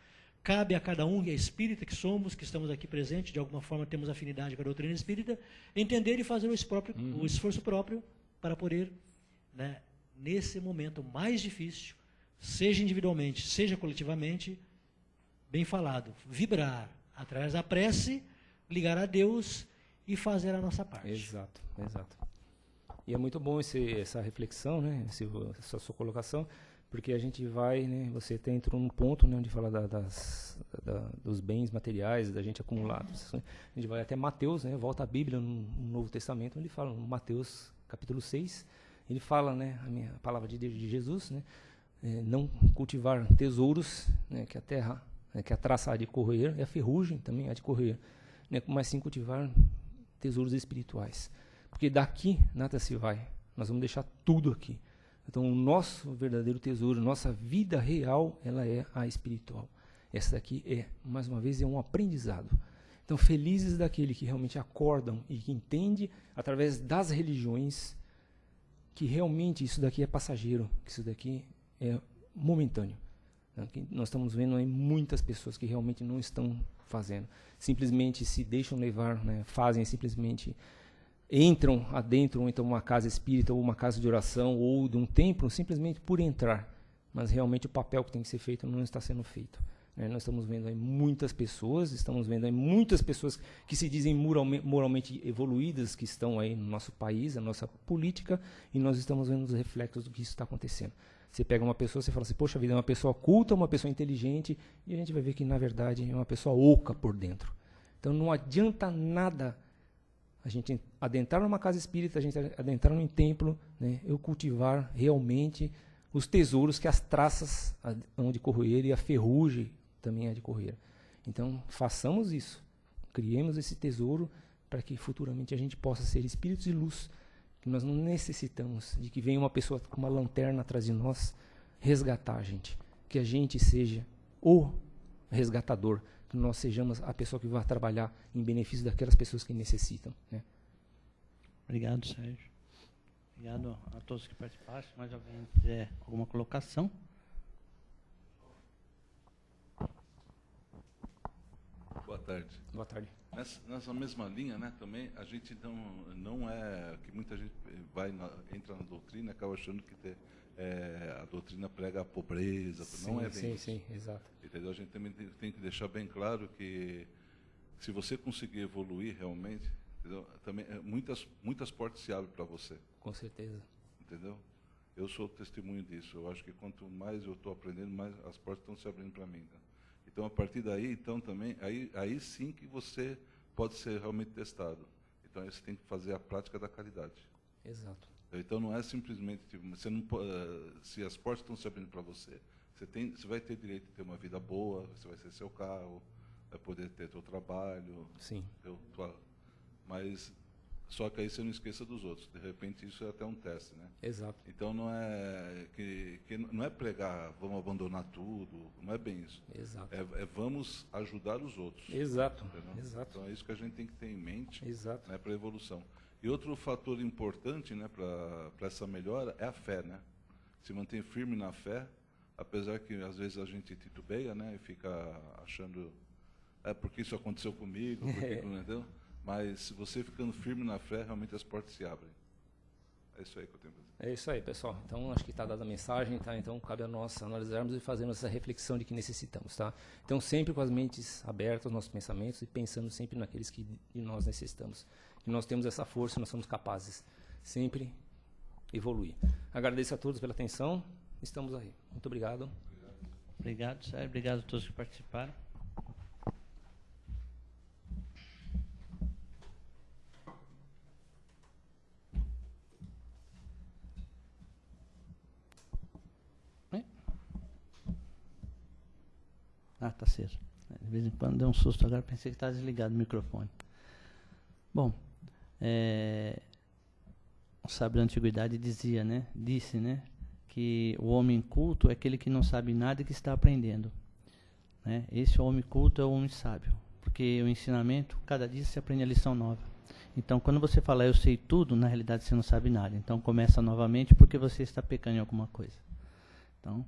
Cabe a cada um, que é espírita que somos, que estamos aqui presentes, de alguma forma temos afinidade com a doutrina espírita, entender e fazer o esforço próprio para poder, né, nesse momento mais difícil, seja individualmente, seja coletivamente, bem falado, vibrar através da prece, ligar a Deus e fazer a nossa parte. Exato, exato. E é muito bom essa reflexão, né, essa sua colocação, porque a gente vai, né, você até entrou num ponto, né, onde fala dos bens materiais, da gente acumulados. A gente vai até Mateus, né, volta à Bíblia no Novo Testamento, onde ele fala, no Mateus capítulo 6, ele fala, né, a palavra de Jesus, né, não cultivar tesouros, né, que a terra, né, que a traça há de corroer, e a ferrugem também há de corroer, né, mas sim cultivar tesouros espirituais. Porque daqui nada se vai, nós vamos deixar tudo aqui. Então, o nosso verdadeiro tesouro, nossa vida real, ela é a espiritual. Essa daqui mais uma vez, é um aprendizado. Então, felizes daquele que realmente acordam e que entende, através das religiões, que realmente isso daqui é passageiro, que isso daqui é momentâneo. Nós estamos vendo aí muitas pessoas que realmente não estão fazendo. Simplesmente se deixam levar, né, fazem simplesmente... entram adentro, ou então uma casa espírita, ou uma casa de oração, ou de um templo, simplesmente por entrar. Mas realmente o papel que tem que ser feito não está sendo feito. Nós estamos vendo aí muitas pessoas, que se dizem moralmente evoluídas, que estão aí no nosso país, na nossa política, e nós estamos vendo os reflexos do que isso está acontecendo. Você pega uma pessoa, você fala assim, poxa vida, é uma pessoa culta, uma pessoa inteligente, e a gente vai ver que, na verdade, é uma pessoa oca por dentro. Então não adianta nada a gente adentrar numa casa espírita, a gente adentrar num templo, né, eu cultivar realmente os tesouros que as traças hão de corroer e a ferrugem também há de corroer. Então, façamos isso. Criemos esse tesouro para que futuramente a gente possa ser espíritos de luz, que nós não necessitamos de que venha uma pessoa com uma lanterna atrás de nós resgatar a gente. Que a gente seja o resgatador, que nós sejamos a pessoa que vai trabalhar em benefício daquelas pessoas que necessitam, né? Obrigado, Sérgio. Obrigado a todos que participaram. Se mais alguém tiver alguma colocação. Boa tarde. Boa tarde. Nessa mesma linha, né, também, a gente não é... que muita gente entra na doutrina e acaba achando que a doutrina prega a pobreza. Sim, não é bem isso. Sim, exato. Entendeu? A gente também tem que deixar bem claro que se você conseguir evoluir realmente, Entendeu? Também, muitas portas se abrem para você. Com certeza. Entendeu? Eu sou testemunho disso. Eu acho que quanto mais eu estou aprendendo, mais as portas estão se abrindo para mim. Tá? Então, a partir daí, então, também, aí sim que você pode ser realmente testado. Então, aí você tem que fazer a prática da caridade. Exato. Então, não é simplesmente, tipo, você não, se as portas estão se abrindo para você, você vai ter direito de ter uma vida boa, você vai ter seu carro, vai poder ter seu trabalho. Sim. Mas, só que aí você não esqueça dos outros. De repente, isso é até um teste, né? Exato. Então, não é não é pregar, vamos abandonar tudo, não é bem isso. Exato. Vamos ajudar os outros. Exato. Entendeu? Exato. Então, é isso que a gente tem que ter em mente, Exato. né, para a evolução. E outro fator importante, né, para essa melhora é a fé, né? Se manter firme na fé, apesar que às vezes a gente titubeia, né, e fica achando, porque isso aconteceu comigo, porque, entendeu? Mas se você ficando firme na fé, realmente as portas se abrem. É isso aí que eu tenho para dizer. É isso aí, pessoal. Então, acho que está dada a mensagem, tá? Então, cabe a nós analisarmos e fazermos essa reflexão de que necessitamos, tá? Então, sempre com as mentes abertas aos nossos pensamentos e pensando sempre naqueles que de nós necessitamos. E nós temos essa força, nós somos capazes sempre evoluir. Agradeço a todos pela atenção. Estamos aí. Muito obrigado. Obrigado, Sérgio. Obrigado a todos que participaram. Tá cedo. De vez em quando deu um susto, agora pensei que estava desligado o microfone. Bom, o sábio da antiguidade disse, né, que o homem culto é aquele que não sabe nada e que está aprendendo. Né? Esse homem culto é o homem sábio, porque o ensinamento, cada dia se aprende a lição nova. Então, quando você fala eu sei tudo, na realidade você não sabe nada. Então, começa novamente porque você está pecando em alguma coisa. Então,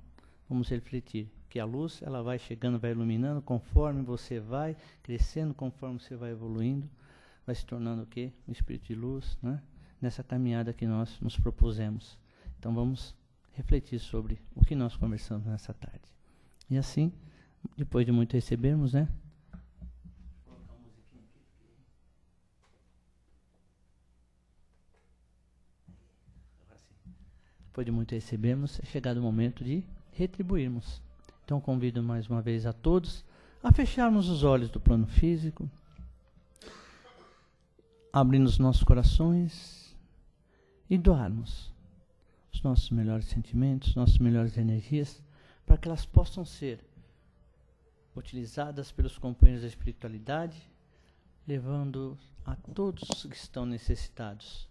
vamos refletir que a luz, ela vai chegando, vai iluminando conforme você vai crescendo, conforme você vai evoluindo, vai se tornando o quê? Um espírito de luz, né? Nessa caminhada que nós nos propusemos. Então vamos refletir sobre o que nós conversamos nessa tarde. E assim, depois de muito recebermos, né? Depois de muito recebermos, é chegado o momento de retribuirmos. Então convido mais uma vez a todos a fecharmos os olhos do plano físico, abrindo os nossos corações e doarmos os nossos melhores sentimentos, nossas melhores energias, para que elas possam ser utilizadas pelos companheiros da espiritualidade, levando a todos que estão necessitados.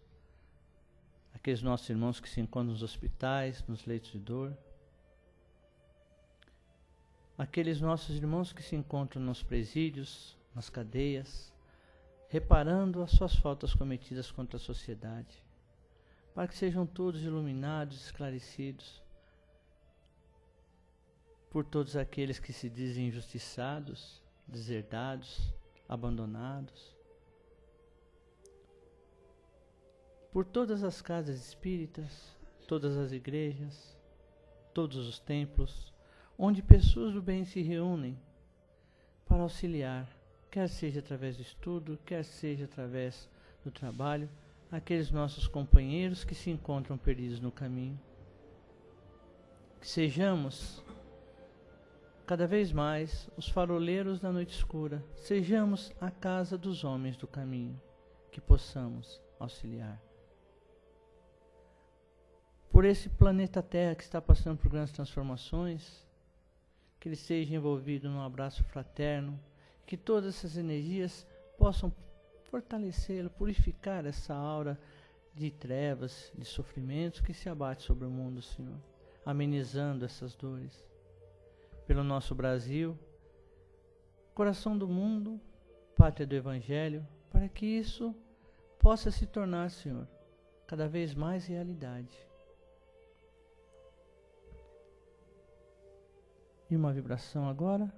Aqueles nossos irmãos que se encontram nos hospitais, nos leitos de dor, aqueles nossos irmãos que se encontram nos presídios, nas cadeias, reparando as suas faltas cometidas contra a sociedade, para que sejam todos iluminados, esclarecidos, por todos aqueles que se dizem injustiçados, deserdados, abandonados, por todas as casas espíritas, todas as igrejas, todos os templos, onde pessoas do bem se reúnem para auxiliar, quer seja através do estudo, quer seja através do trabalho, aqueles nossos companheiros que se encontram perdidos no caminho. Que sejamos cada vez mais os faroleiros da noite escura, sejamos a casa dos homens do caminho, que possamos auxiliar. Por esse planeta Terra que está passando por grandes transformações, que ele seja envolvido num abraço fraterno, que todas essas energias possam fortalecê-lo, purificar essa aura de trevas, de sofrimentos que se abate sobre o mundo, Senhor, amenizando essas dores. Pelo nosso Brasil, coração do mundo, pátria do Evangelho, para que isso possa se tornar, Senhor, cada vez mais realidade. E uma vibração agora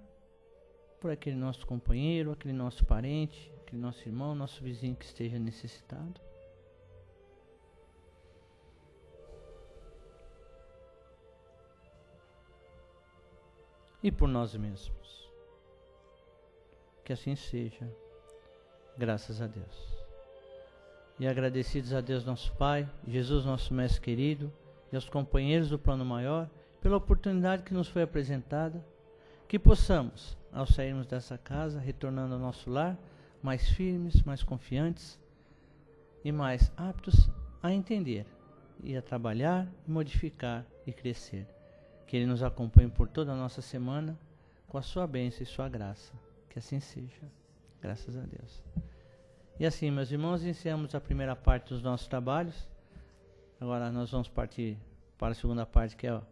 por aquele nosso companheiro, aquele nosso parente, aquele nosso irmão, nosso vizinho que esteja necessitado. E por nós mesmos. Que assim seja, graças a Deus. e agradecidos a Deus nosso Pai, Jesus nosso Mestre querido, e aos companheiros do Plano Maior, pela oportunidade que nos foi apresentada, que possamos, ao sairmos dessa casa, retornando ao nosso lar, mais firmes, mais confiantes e mais aptos a entender e a trabalhar, e modificar e crescer. Que Ele nos acompanhe por toda a nossa semana, com a sua bênção e sua graça. Que assim seja. Graças a Deus. E assim, meus irmãos, iniciamos a primeira parte dos nossos trabalhos. Agora nós vamos partir para a segunda parte, que é o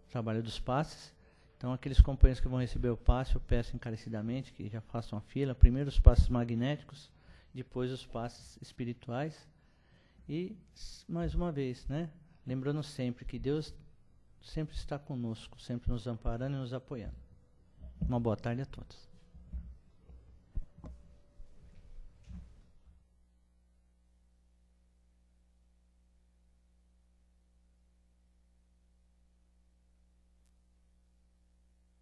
trabalho dos passes. Então, aqueles companheiros que vão receber o passe, eu peço encarecidamente que já façam a fila. Primeiro os passes magnéticos, depois os passes espirituais. E, mais uma vez, né, lembrando sempre que Deus sempre está conosco, sempre nos amparando e nos apoiando. Uma boa tarde a todos.